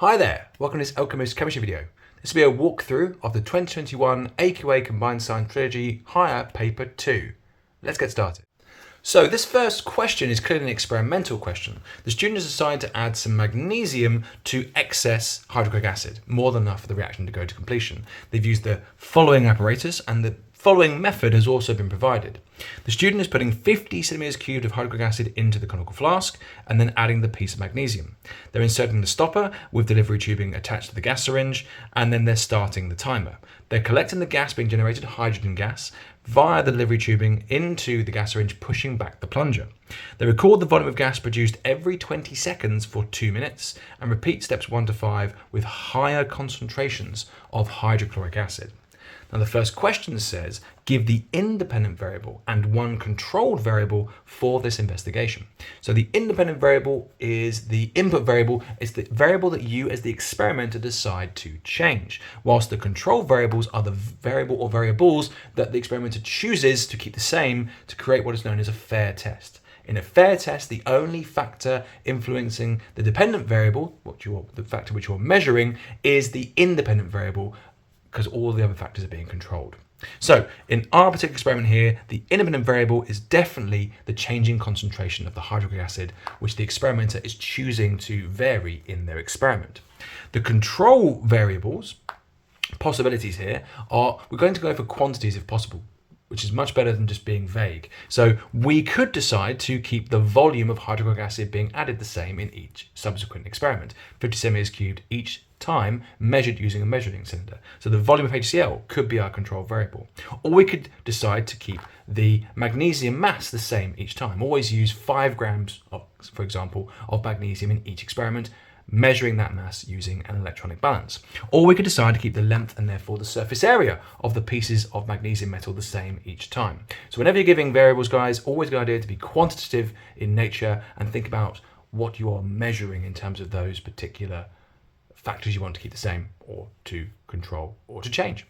Hi there, welcome to this Alchemist Chemistry video. This will be a walkthrough of the 2021 AQA Combined Science Trilogy Higher Paper 2. Let's get started. So this first question is clearly an experimental question. The student has decided to add some magnesium to excess hydrochloric acid, more than enough for the reaction to go to completion. They've used the following apparatus and the following method has also been provided. The student is putting 50 centimeters cubed of hydrochloric acid into the conical flask and then adding the piece of magnesium. They're inserting the stopper with delivery tubing attached to the gas syringe, and then they're starting the timer. They're collecting the gas being generated, hydrogen gas, via the delivery tubing into the gas syringe, pushing back the plunger. They record the volume of gas produced every 20 seconds for 2 minutes and repeat steps 1 to 5 with higher concentrations of hydrochloric acid. Now the first question says, give the independent variable and one controlled variable for this investigation. So the independent variable is the input variable. It's the variable that you as the experimenter decide to change, whilst the control variables are the variable or variables that the experimenter chooses to keep the same to create what is known as a fair test. In a fair test, the only factor influencing the dependent variable, the factor which you're measuring, is the independent variable, because all the other factors are being controlled. So in our particular experiment here, the independent variable is definitely the changing concentration of the hydrochloric acid, which the experimenter is choosing to vary in their experiment. The control variables, possibilities here, are we're going to go for quantities if possible, which is much better than just being vague. So we could decide to keep the volume of hydrochloric acid being added the same in each subsequent experiment, 50 centimeters cubed each time, measured using a measuring cylinder. So the volume of HCl could be our control variable. Or we could decide to keep the magnesium mass the same each time. Always use 5 grams, for example, of magnesium in each experiment, measuring that mass using an electronic balance. Or we could decide to keep the length and therefore the surface area of the pieces of magnesium metal the same each time. So whenever you're giving variables, guys, always a good idea to be quantitative in nature and think about what you are measuring in terms of those particular factors you want to keep the same or to control or to change.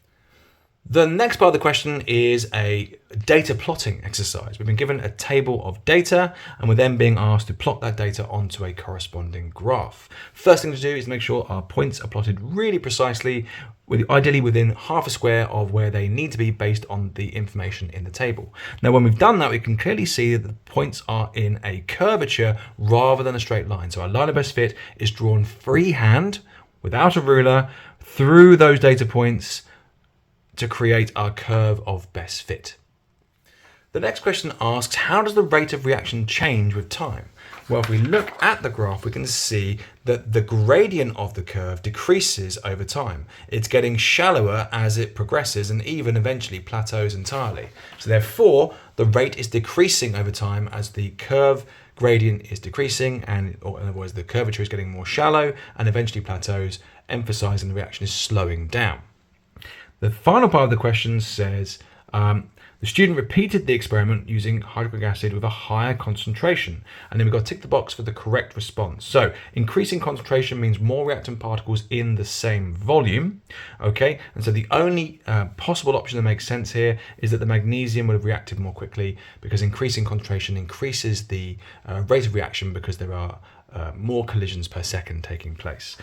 The next part of the question is a data plotting exercise. We've been given a table of data and we're then being asked to plot that data onto a corresponding graph. First thing to do is make sure our points are plotted really precisely, ideally within half a square of where they need to be based on the information in the table. Now when we've done that, we can clearly see that the points are in a curvature rather than a straight line. So our line of best fit is drawn freehand without a ruler through those data points to create our curve of best fit. The next question asks, how does the rate of reaction change with time? Well, if we look at the graph, we can see that the gradient of the curve decreases over time. It's getting shallower as it progresses and even eventually plateaus entirely. So therefore, the rate is decreasing over time as the curve gradient is decreasing, or in other words, the curvature is getting more shallow and eventually plateaus, emphasizing the reaction is slowing down. The final part of the question says, the student repeated the experiment using hydrochloric acid with a higher concentration. And then we've got to tick the box for the correct response. So increasing concentration means more reactant particles in the same volume. Okay, and so the only possible option that makes sense here is that the magnesium would have reacted more quickly, because increasing concentration increases the rate of reaction because there are more collisions per second taking place.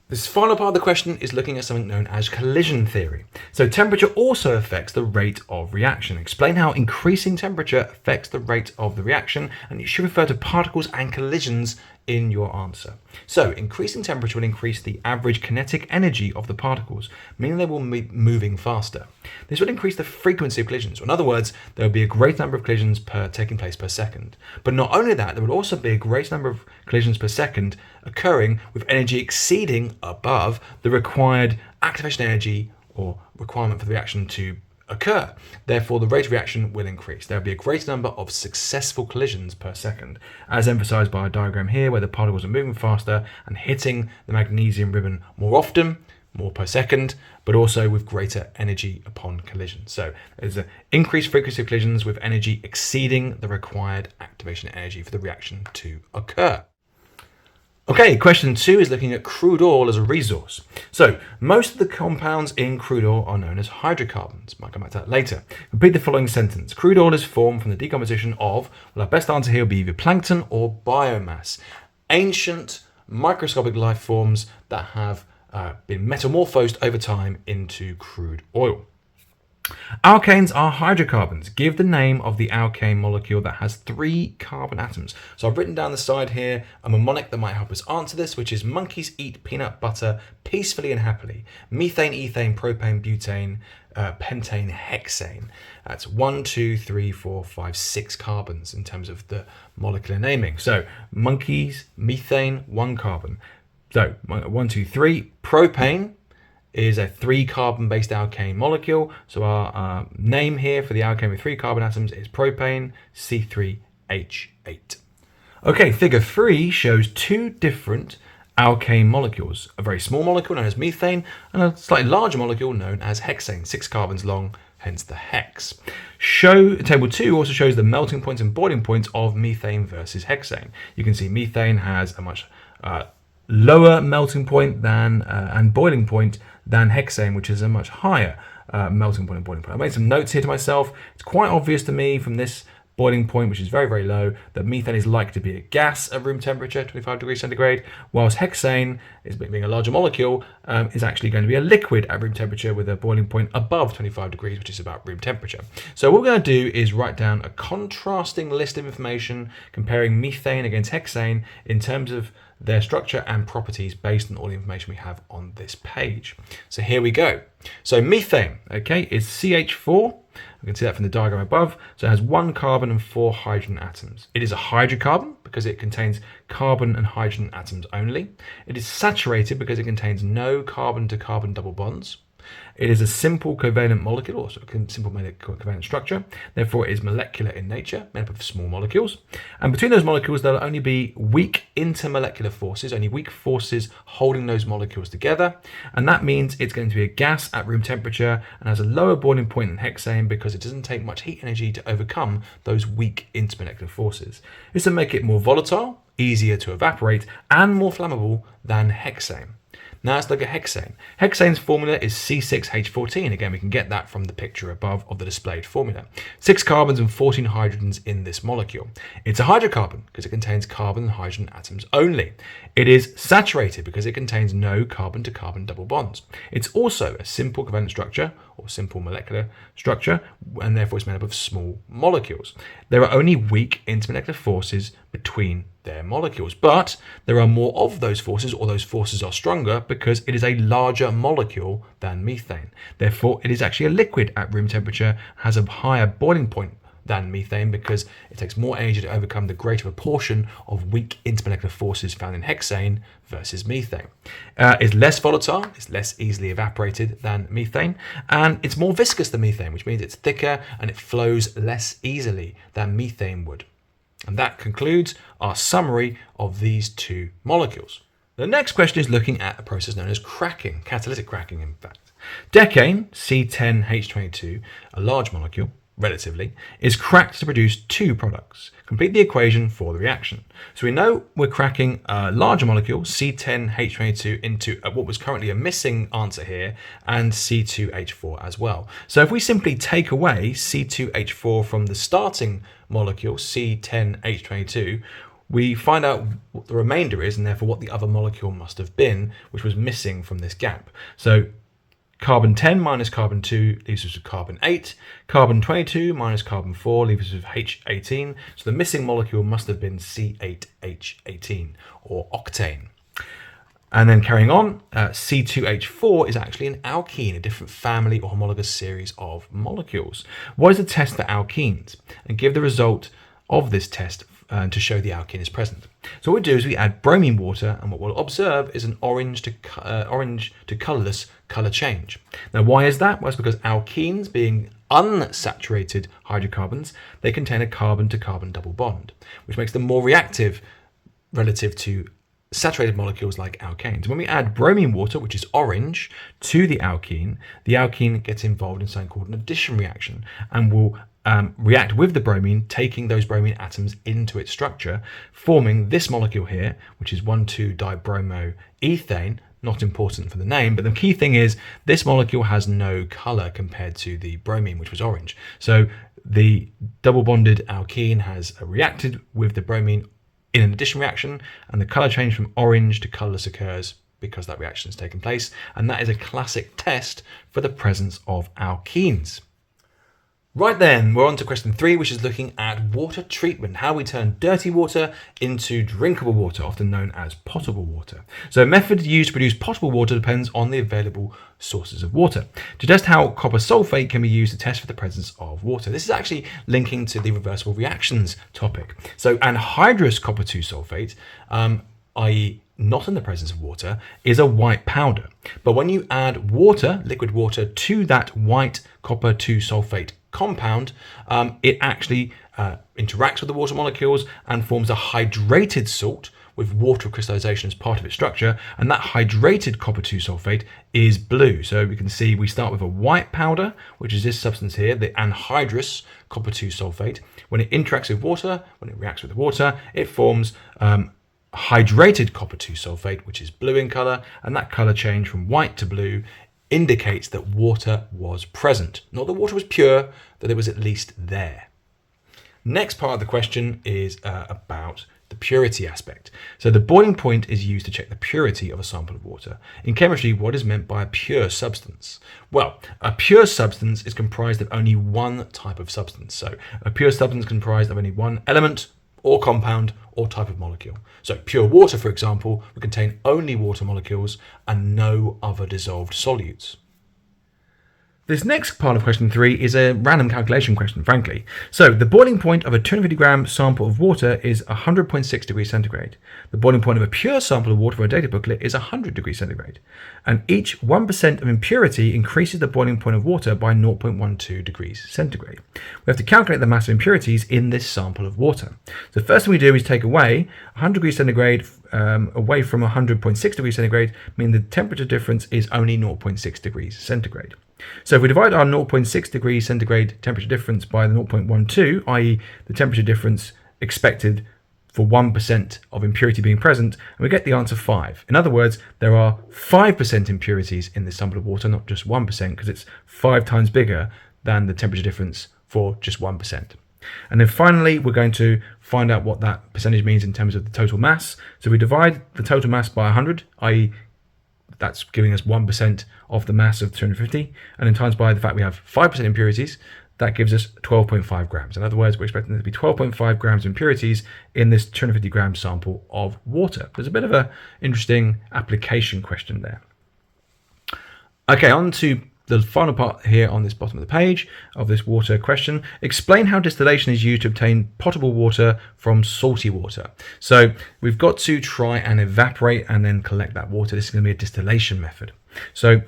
This final part of the question is looking at something known as collision theory. So temperature also affects the rate of reaction. Explain how increasing temperature affects the rate of the reaction, and you should refer to particles and collisions in your answer. So increasing temperature will increase the average kinetic energy of the particles, meaning they will be moving faster. This will increase the frequency of collisions. In other words, there will be a great number of collisions taking place per second. But not only that, there will also be a great number of collisions per second occurring with energy exceeding above the required activation energy or requirement for the reaction to occur. Therefore, the rate of reaction will increase. There will be a greater number of successful collisions per second, as emphasized by a diagram here where the particles are moving faster and hitting the magnesium ribbon more often, more per second, but also with greater energy upon collision. So there's an increased frequency of collisions with energy exceeding the required activation energy for the reaction to occur. Okay, question 2 is looking at crude oil as a resource. So most of the compounds in crude oil are known as hydrocarbons. Might come back to that later. Complete the following sentence. Crude oil is formed from the decomposition of, well, our best answer here will be either plankton or biomass. Ancient microscopic life forms that have been metamorphosed over time into crude oil. Alkanes are hydrocarbons. Give the name of the alkane molecule that has 3 carbon atoms. So I've written down the side here a mnemonic that might help us answer this, which is monkeys eat peanut butter peacefully and happily. Methane, ethane, propane, butane, pentane, hexane. That's 1, 2, 3, 4, 5, 6 carbons in terms of the molecular naming. So monkeys, methane, 1 carbon. So 1, 2, 3. Propane is a 3 carbon based alkane molecule. So our name here for the alkane with 3 carbon atoms is propane, C3H8. Okay, figure 3 shows 2 different alkane molecules, a very small molecule known as methane and a slightly larger molecule known as hexane, 6 carbons long, hence the hex. Table 2 also shows the melting points and boiling points of methane versus hexane. You can see methane has a much lower melting point than and boiling point than hexane, which is a much higher melting point and boiling point. I made some notes here to myself. It's quite obvious to me from this boiling point, which is very, very low, that methane is likely to be a gas at room temperature, 25 degrees centigrade, whilst hexane, being a larger molecule, is actually going to be a liquid at room temperature with a boiling point above 25 degrees, which is about room temperature. So what we're going to do is write down a contrasting list of information comparing methane against hexane in terms of their structure and properties based on all the information we have on this page. So here we go. So methane, okay, is CH4. You can see that from the diagram above. So it has 1 carbon and 4 hydrogen atoms. It is a hydrocarbon because it contains carbon and hydrogen atoms only. It is saturated because it contains no carbon to carbon double bonds. It is a simple covalent molecule, or simple covalent structure. Therefore, it is molecular in nature, made up of small molecules. And between those molecules, there will only be weak intermolecular forces, only weak forces holding those molecules together. And that means it's going to be a gas at room temperature and has a lower boiling point than hexane because it doesn't take much heat energy to overcome those weak intermolecular forces. This will make it more volatile, easier to evaporate, and more flammable than hexane. Now let's look at hexane. Hexane's formula is C6H14. Again, we can get that from the picture above of the displayed formula. 6 carbons and 14 hydrogens in this molecule. It's a hydrocarbon because it contains carbon and hydrogen atoms only. It is saturated because it contains no carbon to carbon double bonds. It's also a simple covalent structure or simple molecular structure, and therefore it's made up of small molecules. There are only weak intermolecular forces between their molecules, but there are more of those forces, or those forces are stronger because it is a larger molecule than methane. Therefore, it is actually a liquid at room temperature, has a higher boiling point than methane because it takes more energy to overcome the greater proportion of weak intermolecular forces found in hexane versus methane. It's less volatile, it's less easily evaporated than methane, and it's more viscous than methane, which means it's thicker and it flows less easily than methane would. And that concludes our summary of these 2 molecules. The next question is looking at a process known as cracking, catalytic cracking in fact. Decane, C10H22, a large molecule, relatively, is cracked to produce 2 products. Complete the equation for the reaction. So we know we're cracking a larger molecule, C10H22, into what was currently a missing answer here, and C2H4 as well. So if we simply take away C2H4 from the starting molecule, C10H22, we find out what the remainder is, and therefore what the other molecule must have been, which was missing from this gap. So carbon 10 minus carbon 2 leaves us with carbon 8. Carbon 22 minus carbon 4 leaves us with H18. So the missing molecule must have been C8H18 or octane. And then carrying on, C2H4 is actually an alkene, a different family or homologous series of molecules. What is the test for alkenes? And give the result of this test to show the alkene is present. So what we do is we add bromine water, and what we'll observe is an orange to colourless colour change. Now why is that? Well, it's because alkenes, being unsaturated hydrocarbons, they contain a carbon to carbon double bond, which makes them more reactive relative to saturated molecules like alkanes. When we add bromine water, which is orange, to the alkene gets involved in something called an addition reaction and will react with the bromine, taking those bromine atoms into its structure, forming this molecule here, which is 1,2-dibromoethane. Not important for the name, but the key thing is this molecule has no color compared to the bromine, which was orange. So the double bonded alkene has reacted with the bromine in an addition reaction, and the colour change from orange to colourless occurs because that reaction has taken place, and that is a classic test for the presence of alkenes. Right then, we're on to question 3, which is looking at water treatment, how we turn dirty water into drinkable water, often known as potable water. So a method used to produce potable water depends on the available sources of water. To test how copper sulfate can be used to test for the presence of water. This is actually linking to the reversible reactions topic. So anhydrous copper 2 sulfate, i.e. not in the presence of water, is a white powder. But when you add water, liquid water, to that white copper 2 sulfate compound, it actually interacts with the water molecules and forms a hydrated salt with water crystallization as part of its structure, and that hydrated copper 2 sulfate is blue. So we can see we start with a white powder, which is this substance here, the anhydrous copper 2 sulfate. When it interacts with water, when it reacts with the water, it forms hydrated copper 2 sulfate, which is blue in color, and that color change from white to blue indicates that water was present. Not that water was pure, that it was at least there. Next part of the question is about the purity aspect. So the boiling point is used to check the purity of a sample of water. In chemistry, what is meant by a pure substance? Well, a pure substance is comprised of only one type of substance. So a pure substance is comprised of only one element or compound or type of molecule. So pure water, for example, would contain only water molecules and no other dissolved solutes. This next part of question 3 is a random calculation question, frankly. So the boiling point of a 250 gram sample of water is 100.6 degrees centigrade. The boiling point of a pure sample of water for a data booklet is 100 degrees centigrade. And each 1% of impurity increases the boiling point of water by 0.12 degrees centigrade. We have to calculate the mass of impurities in this sample of water. So the first thing we do is take away 100 degrees centigrade away from 100.6 degrees centigrade, meaning the temperature difference is only 0.6 degrees centigrade. So if we divide our 0.6 degrees centigrade temperature difference by the 0.12, i.e. the temperature difference expected for 1% of impurity being present, and we get the answer 5. In other words, there are 5% impurities in this sample of water, not just 1%, because it's 5 times bigger than the temperature difference for just 1%. And then finally, we're going to find out what that percentage means in terms of the total mass. So we divide the total mass by 100, i.e. that's giving us 1% of the mass of 250, and then times by the fact we have 5% impurities, that gives us 12.5 grams. In other words, we're expecting there to be 12.5 grams of impurities in this 250 gram sample of water. There's a bit of an interesting application question there. Okay, on to the final part here on this bottom of the page of this water question. Explain how distillation is used to obtain potable water from salty water. So we've got to try and evaporate and then collect that water. This is going to be a distillation method. So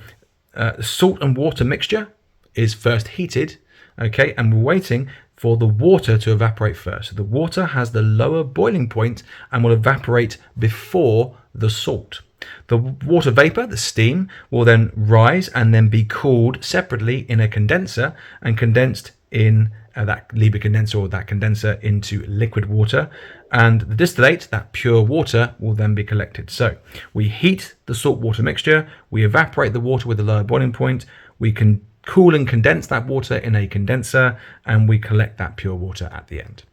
salt and water mixture is first heated, okay, and we're waiting for the water to evaporate first. So the water has the lower boiling point and will evaporate before the salt. The water vapor, the steam, will then rise and then be cooled separately in a condenser and condensed in that Liebig condenser or that condenser into liquid water. And the distillate, that pure water, will then be collected. So we heat the salt water mixture, we evaporate the water with the lower boiling point, we can cool and condense that water in a condenser, and we collect that pure water at the end.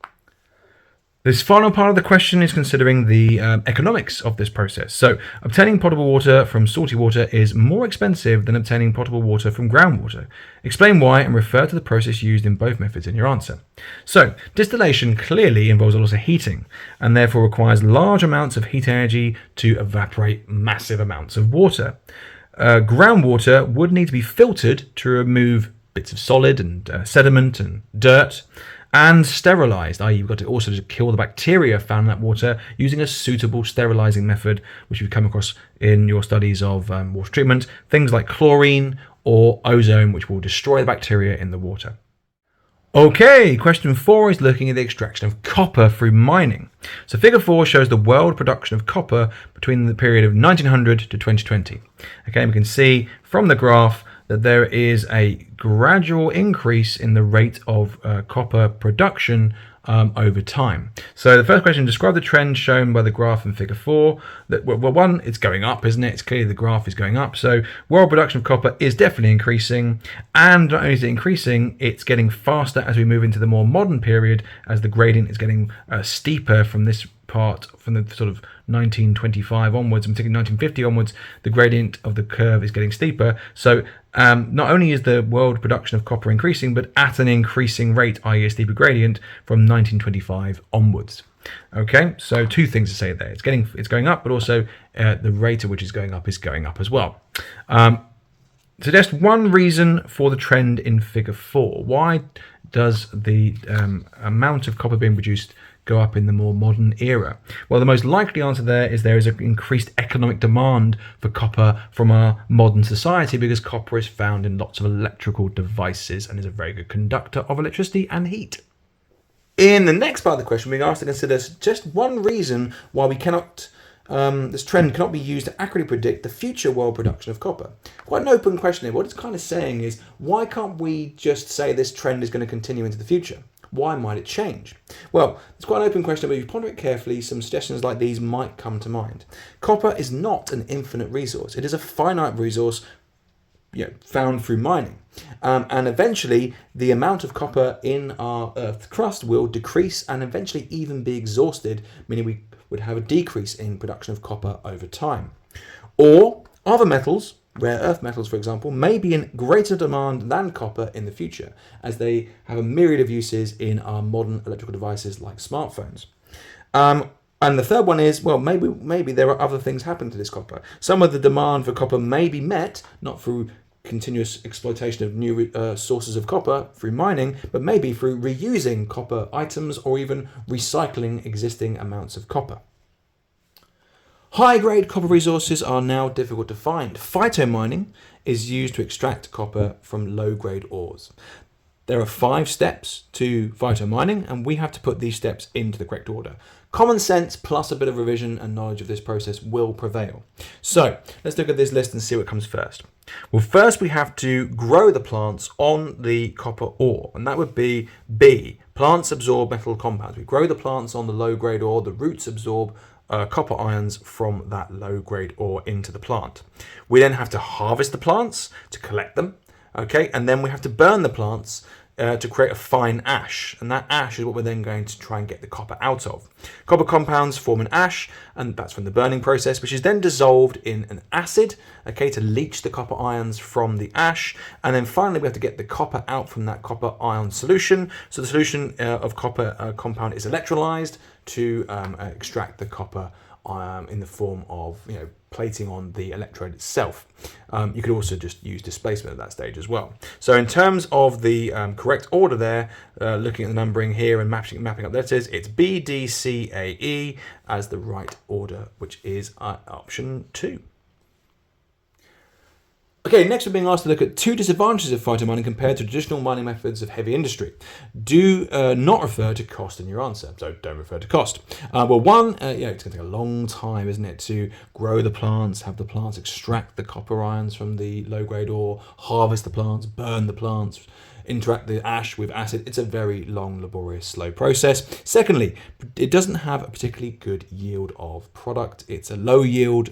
This final part of the question is considering the economics of this process. So obtaining potable water from salty water is more expensive than obtaining potable water from groundwater. Explain why and refer to the process used in both methods in your answer. So distillation clearly involves a lot of heating and therefore requires large amounts of heat energy to evaporate massive amounts of water. Groundwater would need to be filtered to remove bits of solid and sediment and dirt, and sterilized, i.e. you've got to also kill the bacteria found in that water using a suitable sterilizing method, which you've come across in your studies of water treatment, things like chlorine or ozone, which will destroy the bacteria in the water. Okay, question 4 is looking at the extraction of copper through mining. So figure 4 shows the world production of copper between the period of 1900 to 2020. Okay, we can see from the graph that there is a gradual increase in the rate of copper production over time. So the first question, describe the trend shown by the graph in figure 4. That, well, one, it's going up, isn't it? It's clearly the graph is going up. So world production of copper is definitely increasing, and not only is it increasing, it's getting faster as we move into the more modern period, as the gradient is getting steeper from this part from the sort of 1925 onwards, and particularly 1950 onwards, the gradient of the curve is getting steeper. So not only is the world production of copper increasing, but at an increasing rate, i.e. a steeper gradient, from 1925 onwards. Okay, so two things to say there. It's going up, but also the rate at which it's going up is going up as well. Suggest one reason for the trend in figure 4. Why does the amount of copper being produced go up in the more modern era? Well, the most likely answer there is an increased economic demand for copper from our modern society, because copper is found in lots of electrical devices and is a very good conductor of electricity and heat. In the next part of the question, we're asked to consider just one reason why we cannot, this trend cannot be used to accurately predict the future world production of copper. Quite an open question here. What it's kind of saying is, why can't we just say this trend is going to continue into the future? Why might it change? Well, it's quite an open question, but if you ponder it carefully, some suggestions like these might come to mind. Copper is not an infinite resource. It is a finite resource found through mining. And eventually, the amount of copper in our Earth's crust will decrease and eventually even be exhausted, meaning we would have a decrease in production of copper over time. Or other metals, rare earth metals, for example, may be in greater demand than copper in the future, as they have a myriad of uses in our modern electrical devices like smartphones. And the third one is, well, maybe there are other things happening to this copper. Some of the demand for copper may be met, not through continuous exploitation of new sources of copper through mining, but maybe through reusing copper items or even recycling existing amounts of copper. High-grade copper resources are now difficult to find. Phytomining is used to extract copper from low-grade ores. There are 5 steps to phytomining, and we have to put these steps into the correct order. Common sense plus a bit of revision and knowledge of this process will prevail. So let's look at this list and see what comes first. Well, first we have to grow the plants on the copper ore, and that would be B. Plants absorb metal compounds. We grow the plants on the low-grade ore. The roots absorb copper ions from that low-grade ore into the plant. We then have to harvest the plants to collect them, okay, and then we have to burn the plants to create a fine ash, and that ash is what we're then going to try and get the copper out of. Copper compounds form an ash, and that's from the burning process, which is then dissolved in an acid, okay, to leach the copper ions from the ash, and then finally we have to get the copper out from that copper ion solution. So the solution of copper compound is electrolyzed to extract the copper in the form of plating on the electrode itself. You could also just use displacement at that stage as well. So in terms of the correct order there, looking at the numbering here and mapping up letters, it's B, D, C, A, E as the right order, which is option 2. Okay, next we're being asked to look at 2 disadvantages of phytomining compared to traditional mining methods of heavy industry. Do not refer to cost in your answer, so don't refer to cost. Well, one, it's going to take a long time, isn't it, to grow the plants, have the plants extract the copper ions from the low-grade ore, harvest the plants, burn the plants, interact the ash with acid. It's a very long, laborious, slow process. Secondly, it doesn't have a particularly good yield of product. It's a low yield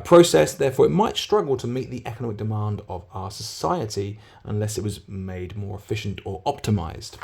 process, therefore it might struggle to meet the economic demand of our society unless it was made more efficient or optimized.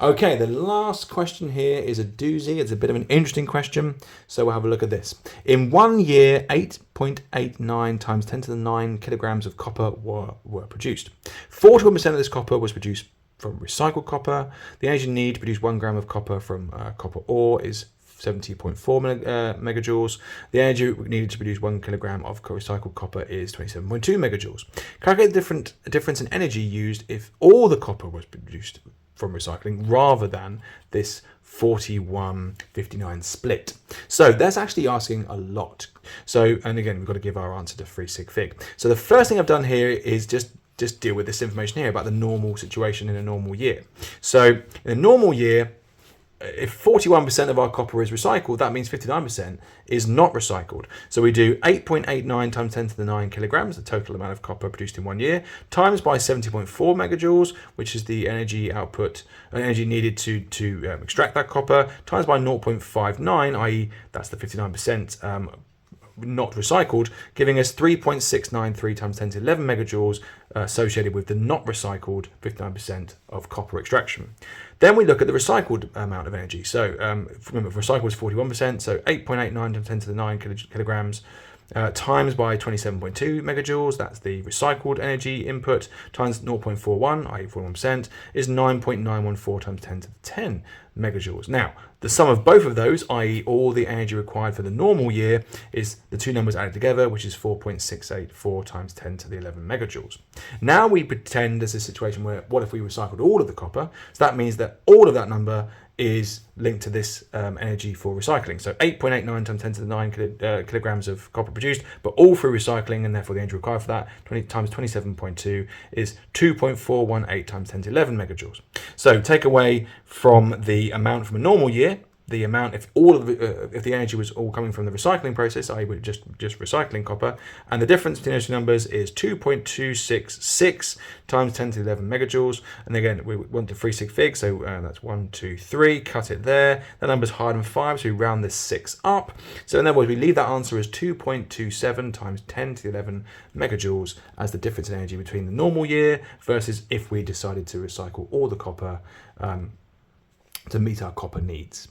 Okay, the last question here is a doozy. It's a bit of an interesting question, so we'll have a look at this. In 1 year, 8.89 times 10 to the 9 kilograms of copper were produced. 41% of this copper was produced from recycled copper. The energy need to produce 1 gram of copper from copper ore is 70.4 megajoules. The energy needed to produce 1 kilogram of recycled copper is 27.2 megajoules. Calculate the difference in energy used if all the copper was produced from recycling rather than this 41-59 split. So that's actually asking a lot. So, and again, we've got to give our answer to 3 sig fig. So the first thing I've done here is just deal with this information here about the normal situation in a normal year. So in a normal year, if 41% of our copper is recycled, that means 59% is not recycled. So we do 8.89 times 10 to the 9 kilograms, the total amount of copper produced in 1 year, times by 70.4 megajoules, which is the energy output, energy needed to extract that copper, times by 0.59, i.e. that's the 59% not recycled, giving us 3.693 times 10 to the 11 megajoules associated with the not recycled 59% of copper extraction. Then we look at the recycled amount of energy. So remember, recycled is 41%, so 8.89 times 10 to the 9 kilograms times by 27.2 megajoules, that's the recycled energy input, times 0.41, i.e. 41%, is 9.914 times 10 to the 10 megajoules. Now, the sum of both of those, i.e. all the energy required for the normal year, is the two numbers added together, which is 4.684 times 10 to the 11 megajoules. Now we pretend there's a situation where, what if we recycled all of the copper? So that means that all of that number is linked to this energy for recycling. So 8.89 times 10 to the 9 kilograms of copper produced, but all through recycling, and therefore the energy required for that, 20 times 27.2 is 2.418 times 10 to 11 megajoules. So take away from the amount from a normal year, the amount, if the energy was all coming from the recycling process, i.e. we're just recycling copper, and the difference between those two numbers is 2.266 times 10 to the 11 megajoules. And again, we want the 3 sig fig, so that's 1, 2, 3, cut it there. That number's higher than 5, so we round this 6 up. So in other words, we leave that answer as 2.27 times 10 to the 11 megajoules as the difference in energy between the normal year versus if we decided to recycle all the copper to meet our copper needs.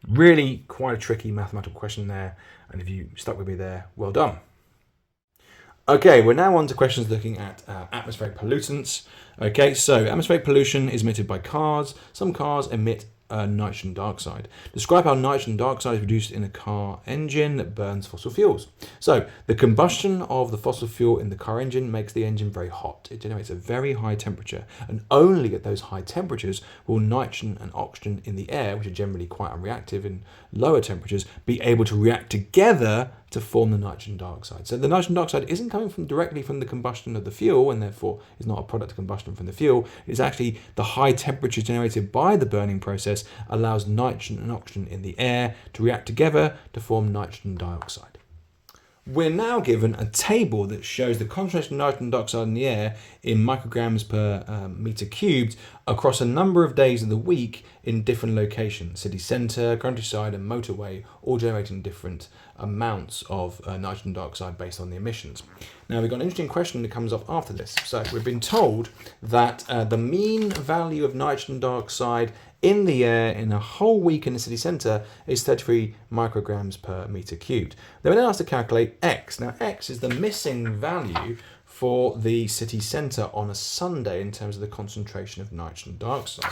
Really quite a tricky mathematical question there, and if you stuck with me there, well done. Okay, we're now on to questions looking at atmospheric pollutants. Okay, so atmospheric pollution is emitted by cars. Some cars emit nitrogen dioxide. Describe how nitrogen dioxide is produced in a car engine that burns fossil fuels. So the combustion of the fossil fuel in the car engine makes the engine very hot. It generates a very high temperature, and only at those high temperatures will nitrogen and oxygen in the air, which are generally quite unreactive in lower temperatures, be able to react together to form the nitrogen dioxide. So the nitrogen dioxide isn't coming directly from the combustion of the fuel, and therefore is not a product of combustion from the fuel. It's actually the high temperature generated by the burning process allows nitrogen and oxygen in the air to react together to form nitrogen dioxide. We're now given a table that shows the concentration of nitrogen dioxide in the air in micrograms per meter cubed across a number of days of the week in different locations, city centre, countryside and motorway, all generating different amounts of nitrogen dioxide based on the emissions. Now we've got an interesting question that comes up after this. So we've been told that the mean value of nitrogen dioxide in the air in a whole week in the city centre is 33 micrograms per metre cubed. Then we're then asked to calculate X. Now X is the missing value for the city centre on a Sunday in terms of the concentration of nitrogen dioxide.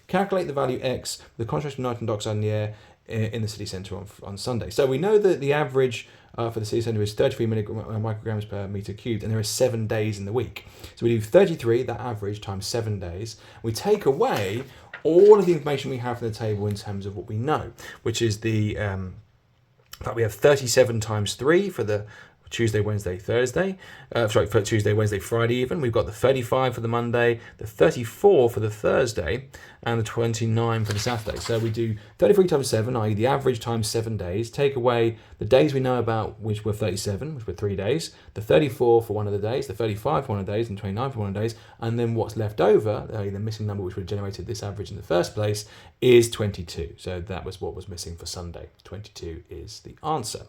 Calculate the value X, the concentration of nitrogen dioxide in the air in the city centre on Sunday. So we know that the average for the city centre is 33 micrograms per metre cubed, and there are 7 days in the week. So we do 33, that average, times 7 days. We take away all of the information we have from the table in terms of what we know, which is the fact we have 37 times 3 for the Tuesday, Wednesday, Thursday. For Tuesday, Wednesday, Friday even. We've got the 35 for the Monday, the 34 for the Thursday, and the 29 for the Saturday. So we do 33 times 7, i.e. the average times 7 days, take away the days we know about, which were 37, which were 3 days, the 34 for one of the days, the 35 for one of the days, and 29 for one of the days, and then what's left over, the missing number which would have generated this average in the first place, is 22. So that was what was missing for Sunday. 22 is the answer.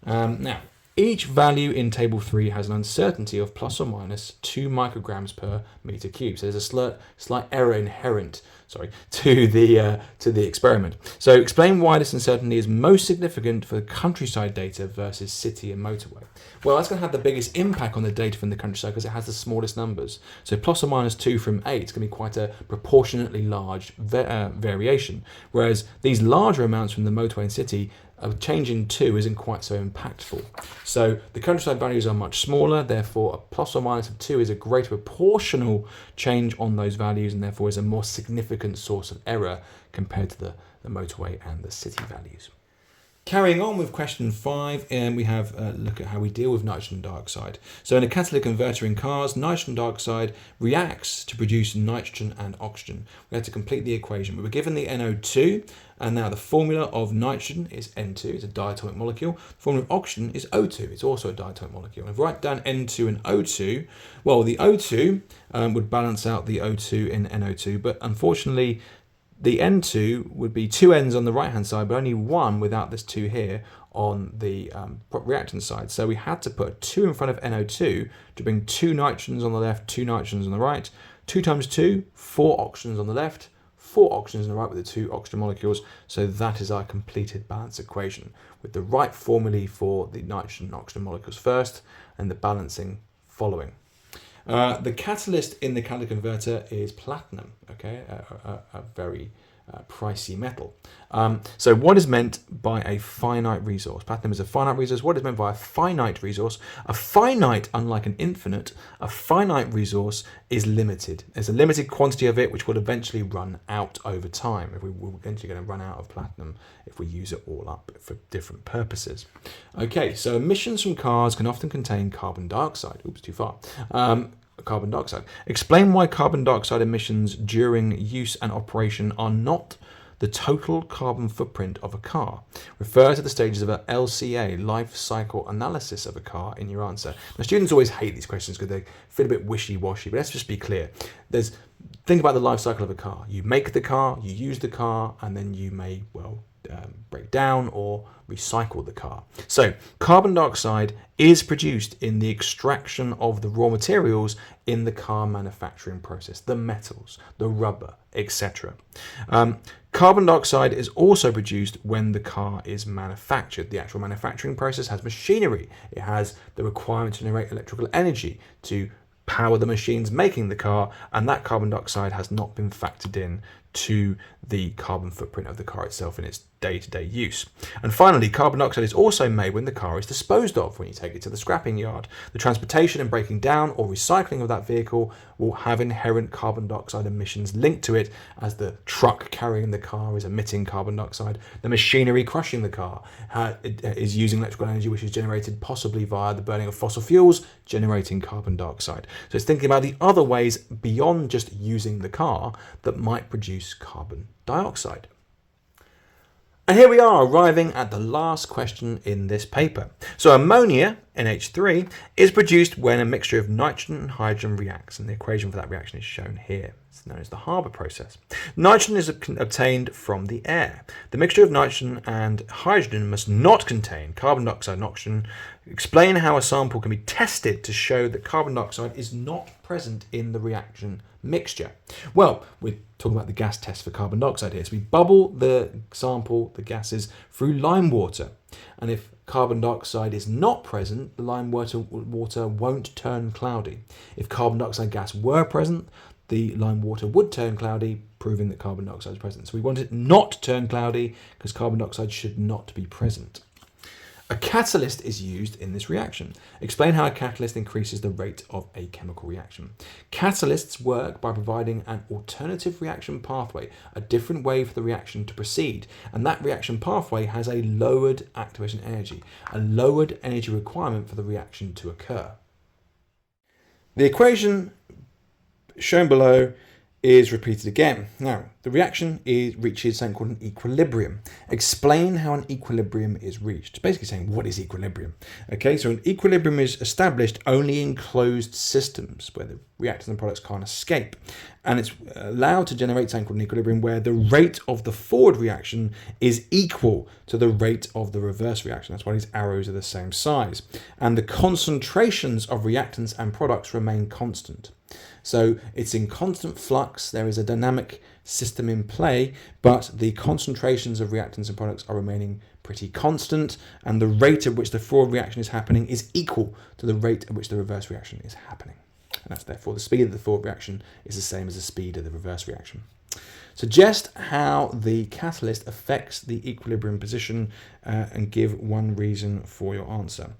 Now, each value in table 3 has an uncertainty of plus or minus 2 micrograms per meter cubed. So there's a slight error inherent, to the experiment. So explain why this uncertainty is most significant for the countryside data versus city and motorway. Well, that's going to have the biggest impact on the data from the countryside because it has the smallest numbers. So plus or minus 2 from 8 is going to be quite a proportionately large variation, whereas these larger amounts from the motorway and city, a change in 2 isn't quite so impactful. So the countryside values are much smaller, therefore a plus or minus of 2 is a greater proportional change on those values, and therefore is a more significant source of error compared to the motorway and the city values. Carrying on with question 5, we have a look at how we deal with nitrogen dioxide. So in a catalytic converter in cars, nitrogen dioxide reacts to produce nitrogen and oxygen. We have to complete the equation. We were given the NO2, and now the formula of nitrogen is N2, it's a diatomic molecule. The formula of oxygen is O2, it's also a diatomic molecule. And if we write down N2 and O2, well, the O2 would balance out the O2 in NO2, but unfortunately, the N2 would be 2 N's on the right hand side, but only 1 without this 2 here on the reactant side. So we had to put 2 in front of NO2 to bring 2 nitrogens on the left, 2 nitrogens on the right. 2 times 2, 4 oxygens on the left, 4 oxygens on the right with the 2 oxygen molecules. So that is our completed balance equation with the right formulae for the nitrogen and oxygen molecules first and the balancing following. The catalyst in the catalytic converter is platinum, okay, a very pricey metal. So what is meant by a finite resource? Platinum is a finite resource. What is meant by a finite resource? A finite, unlike an infinite, a finite resource is limited. There's a limited quantity of it which will eventually run out over time. If we're eventually going to run out of platinum if we use it all up for different purposes. Okay, so emissions from cars can often contain carbon dioxide. Oops, too far. Carbon dioxide. Explain why carbon dioxide emissions during use and operation are not the total carbon footprint of a car. Refer to the stages of a LCA, life cycle analysis of a car, in your answer. Now, students always hate these questions because they feel a bit wishy-washy, but let's just be clear. Think about the life cycle of a car. You make the car, you use the car, and then you may, break down or recycle the car. So carbon dioxide is produced in the extraction of the raw materials in the car manufacturing process, the metals, the rubber, etc. Carbon dioxide is also produced when the car is manufactured. The actual manufacturing process has machinery. It has the requirement to generate electrical energy to power the machines making the car, and that carbon dioxide has not been factored in to the carbon footprint of the car itself in its day-to-day use. And finally, carbon dioxide is also made when the car is disposed of, when you take it to the scrapping yard. The transportation and breaking down or recycling of that vehicle will have inherent carbon dioxide emissions linked to it, as the truck carrying the car is emitting carbon dioxide. The machinery crushing the car is using electrical energy which is generated possibly via the burning of fossil fuels, generating carbon dioxide. So it's thinking about the other ways beyond just using the car that might produce carbon dioxide. And here we are, arriving at the last question in this paper. So ammonia, NH3, is produced when a mixture of nitrogen and hydrogen reacts, and the equation for that reaction is shown here. It's known as the Haber process. Nitrogen is obtained from the air. The mixture of nitrogen and hydrogen must not contain carbon dioxide and oxygen. Explain how a sample can be tested to show that carbon dioxide is not present in the reaction mixture. Well, we're talking about the gas test for carbon dioxide here. So we bubble the sample, the gases, through lime water. And if carbon dioxide is not present, the lime water won't turn cloudy. If carbon dioxide gas were present, the lime water would turn cloudy, proving that carbon dioxide is present. So we want it not to turn cloudy because carbon dioxide should not be present. A catalyst is used in this reaction. Explain how a catalyst increases the rate of a chemical reaction. Catalysts work by providing an alternative reaction pathway, a different way for the reaction to proceed, and that reaction pathway has a lowered activation energy, a lowered energy requirement for the reaction to occur. The equation shown below is repeated again. Now, the reaction reaches something called an equilibrium. Explain how an equilibrium is reached. Basically saying, what is equilibrium? Okay, so an equilibrium is established only in closed systems where the reactants and products can't escape. And it's allowed to generate something called an equilibrium where the rate of the forward reaction is equal to the rate of the reverse reaction. That's why these arrows are the same size. And the concentrations of reactants and products remain constant. So it's in constant flux, there is a dynamic system in play, but the concentrations of reactants and products are remaining pretty constant, and the rate at which the forward reaction is happening is equal to the rate at which the reverse reaction is happening. And that's therefore the speed of the forward reaction is the same as the speed of the reverse reaction. Suggest how the catalyst affects the equilibrium position and give one reason for your answer.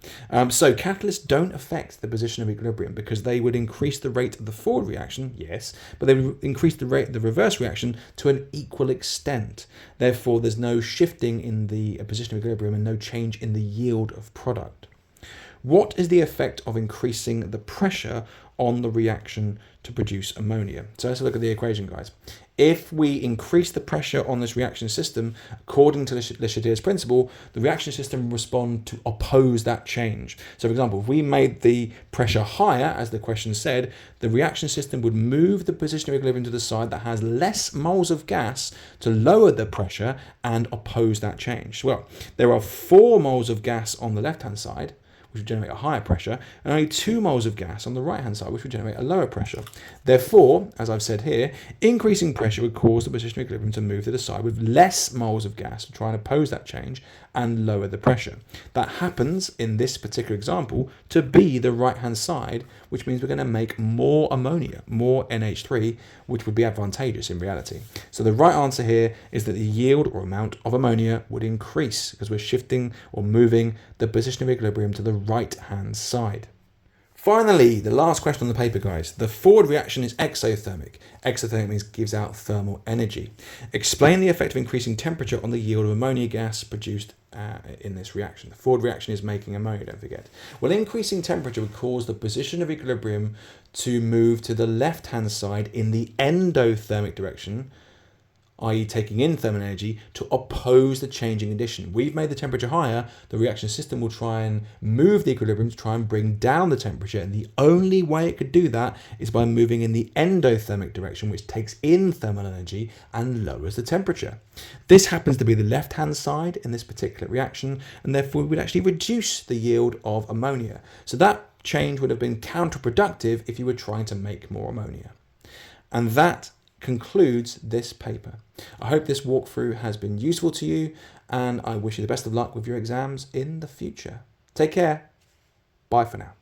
So catalysts don't affect the position of equilibrium because they would increase the rate of the forward reaction, yes, but they would increase the rate of the reverse reaction to an equal extent. Therefore, there's no shifting in the position of equilibrium and no change in the yield of product. What is the effect of increasing the pressure on the reaction to produce ammonia. So let's look at the equation, guys. If we increase the pressure on this reaction system, according to Le Chatelier's principle, the reaction system will respond to oppose that change. So for example, if we made the pressure higher, as the question said, the reaction system would move the position of equilibrium to the side that has less moles of gas to lower the pressure and oppose that change. Well, there are 4 moles of gas on the left-hand side, which would generate a higher pressure, and only 2 moles of gas on the right-hand side, which would generate a lower pressure. Therefore, as I've said here, increasing pressure would cause the position of equilibrium to move to the side with less moles of gas to try and oppose that change and lower the pressure. That happens, in this particular example, to be the right-hand side, which means we're going to make more ammonia, more NH3, which would be advantageous in reality. So the right answer here is that the yield or amount of ammonia would increase because we're shifting or moving the position of equilibrium to the right-hand side. Finally, the last question on the paper, guys. The forward reaction is exothermic. Exothermic means gives out thermal energy. Explain the effect of increasing temperature on the yield of ammonia gas produced in this reaction. The forward reaction is making ammonia, don't forget. Well, increasing temperature would cause the position of equilibrium to move to the left-hand side in the endothermic direction, i.e. taking in thermal energy, to oppose the changing condition. We've made the temperature higher, the reaction system will try and move the equilibrium to try and bring down the temperature, and the only way it could do that is by moving in the endothermic direction, which takes in thermal energy and lowers the temperature. This happens to be the left-hand side in this particular reaction, and therefore we would actually reduce the yield of ammonia. So that change would have been counterproductive if you were trying to make more ammonia. And that concludes this paper. I hope this walkthrough has been useful to you, and I wish you the best of luck with your exams in the future. Take care. Bye for now.